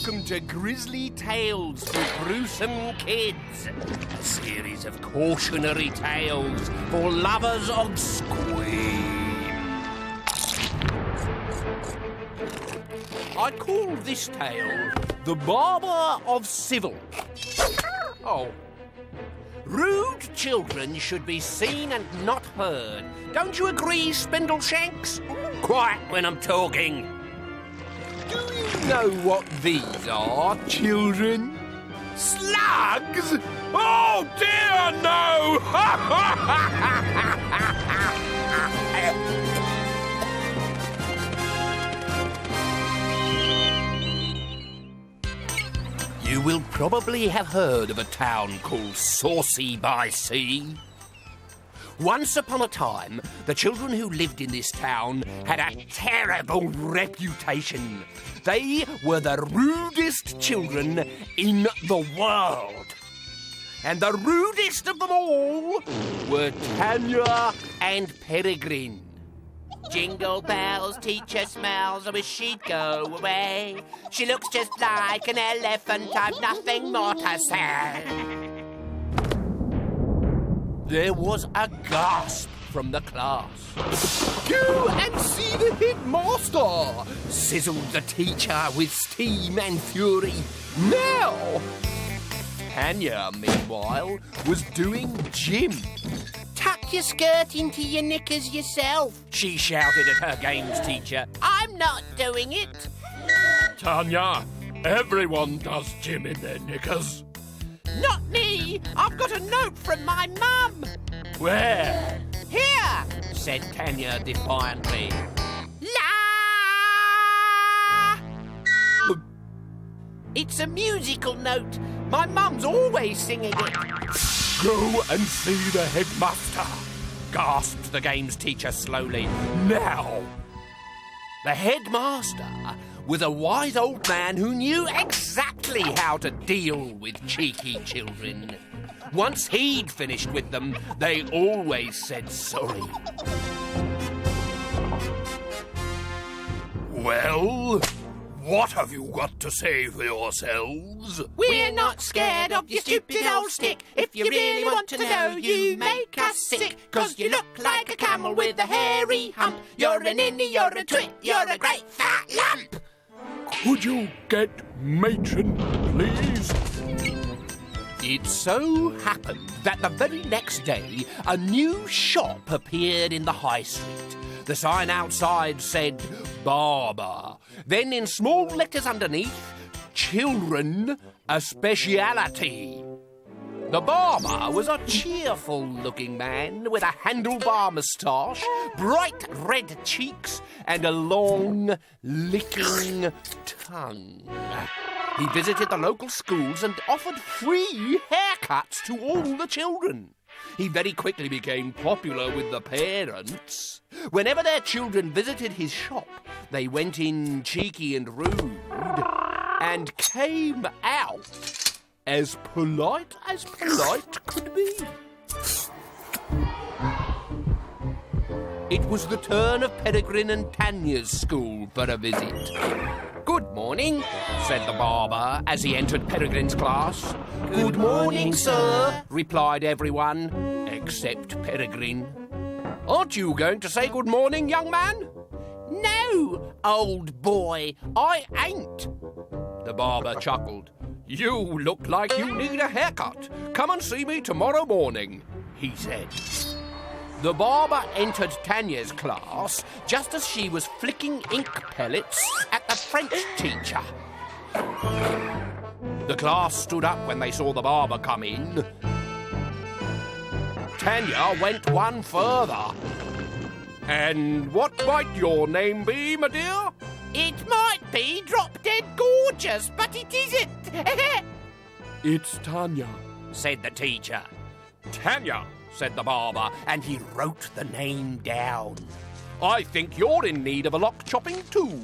Welcome to Grizzly Tales for Gruesome Kids, a series of cautionary tales for lovers of scream. I call this tale The Barber of Civil. Oh. Rude children should be seen and not heard. Don't you agree, Spindleshanks? Quiet when I'm talking. Do you know what these are, children? Slugs? Oh dear, no! You will probably have heard of a town called Saucy by Sea. Once upon a time, the children who lived in this town had a terrible reputation. They were the rudest children in the world. And the rudest of them all were Tanya and Peregrine. Jingle bells, teacher smells, I wish she'd go away. She looks just like an elephant, I've nothing more to say. There was a gasp from the class. Go and see the headmaster, sizzled the teacher with steam and fury. Now! Tanya, meanwhile, was doing gym. Tuck your skirt into your knickers yourself, she shouted at her games teacher. I'm not doing it. Tanya, everyone does gym in their knickers. Not me! I've got a note from my mum! Where? Here! Said Tanya defiantly. La! It's a musical note. My mum's always singing it. Go and see the headmaster, gasped the games teacher slowly. Now! The headmaster was a wise old man who knew exactly how to deal with cheeky children. Once he'd finished with them, they always said sorry. Well, what have you got to say for yourselves? We're not scared of your stupid old stick. If you really want to know, you make us sick. 'Cause you look like a camel with a hairy hump. You're an innie, you're a twit, you're a great fat lump. Could you get matron, please? It so happened that the very next day, a new shop appeared in the high street. The sign outside said, Barber. Then in small letters underneath, Children, a speciality. The barber was a cheerful-looking man with a handlebar moustache, bright red cheeks, and a long, licking tongue. He visited the local schools and offered free haircuts to all the children. He very quickly became popular with the parents. Whenever their children visited his shop, they went in cheeky and rude and came out as polite could be. It was the turn of Peregrine and Tanya's school for a visit. Good morning, said the barber as he entered Peregrine's class. Good morning, sir, replied everyone, except Peregrine. Aren't you going to say good morning, young man? No, old boy, I ain't. The barber chuckled. You look like you need a haircut. Come and see me tomorrow morning, he said. The barber entered Tanya's class just as she was flicking ink pellets at the French teacher. The class stood up when they saw the barber come in. Tanya went one further. And what might your name be, my dear? It might be Drop Dead Gorgeous, but it isn't. It's Tanya, said the teacher. Tanya, said the barber, and he wrote the name down. I think you're in need of a lock chopping too.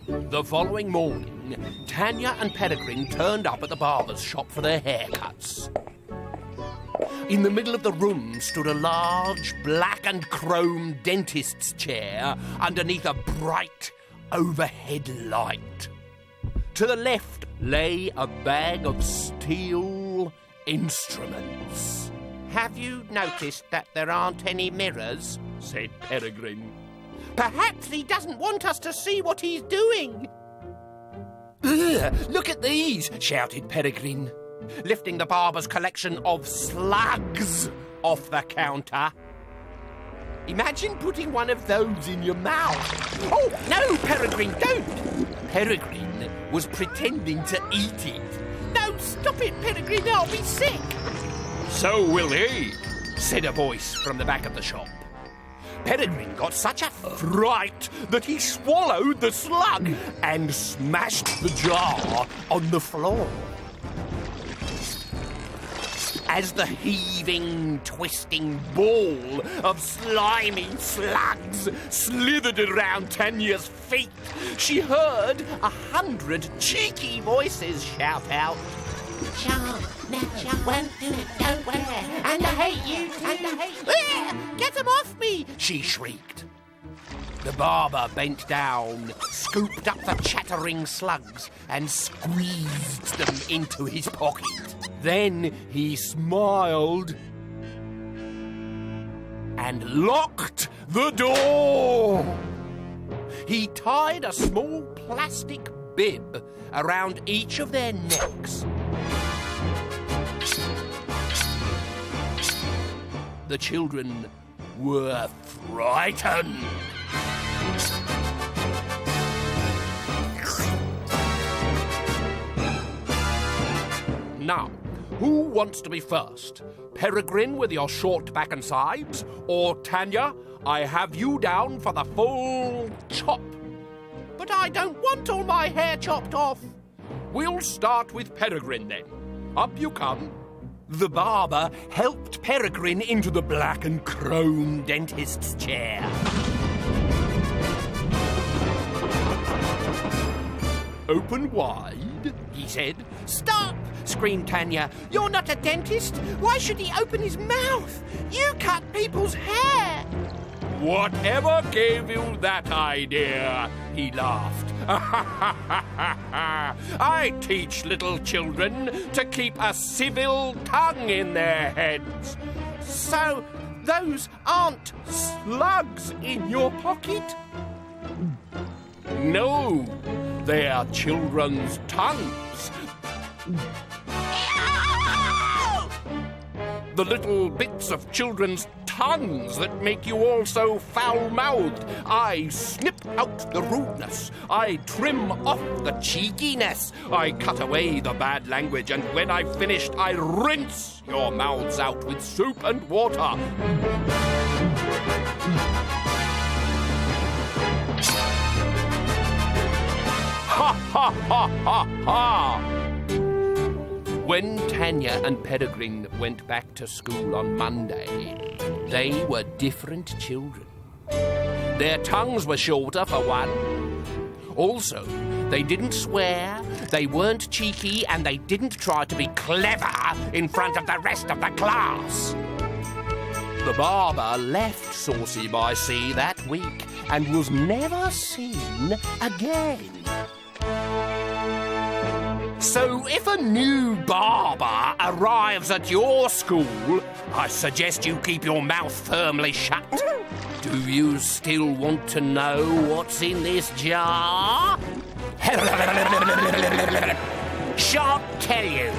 The following morning, Tanya and Peregrine turned up at the barber's shop for their haircuts. In the middle of the room stood a large black and chrome dentist's chair underneath a bright overhead light. To the left lay a bag of steel instruments. "Have you noticed that there aren't any mirrors?" said Peregrine. "Perhaps he doesn't want us to see what he's doing." "Ugh, look at these!" shouted Peregrine, lifting the barber's collection of slugs off the counter. "Imagine putting one of those in your mouth." "Oh, no, Peregrine, don't!" Peregrine was pretending to eat it. "No, stop it, Peregrine, I'll be sick." So will he, said a voice from the back of the shop. Peregrine got such a fright that he swallowed the slug and smashed the jar on the floor. As the heaving, twisting ball of slimy slugs slithered around Tanya's feet, she heard 100 cheeky voices shout out, "Sharp, natural, won't do it, don't wear, and I hate you, and I hate you. Get them off me!" she shrieked. The barber bent down, scooped up the chattering slugs, and squeezed them into his pocket. Then he smiled and locked the door. He tied a small plastic bib around each of their necks. The children were frightened. Now, who wants to be first? Peregrine with your short back and sides? Or Tanya, I have you down for the full chop. But I don't want all my hair chopped off. We'll start with Peregrine then. Up you come. The barber helped Peregrine into the black and chrome dentist's chair. "Open wide," he said. "Stop!" screamed Tanya. "You're not a dentist. Why should he open his mouth? You cut people's hair." "Whatever gave you that idea?" he laughed. "I teach little children to keep a civil tongue in their heads." "So those aren't slugs in your pocket?" "No, they are children's tongues. The little bits of children's tongues that make you all so foul-mouthed. I snip out the rudeness. I trim off the cheekiness. I cut away the bad language, and when I've finished, I rinse your mouths out with soap and water." Ha ha ha ha ha! When Tanya and Peregrine went back to school on Monday, they were different children. Their tongues were shorter, for one. Also, they didn't swear, they weren't cheeky, and they didn't try to be clever in front of the rest of the class. The barber left Saucy by Sea that week and was never seen again. So if a new barber arrives at your school, I suggest you keep your mouth firmly shut. Do you still want to know what's in this jar? Shan't tell you.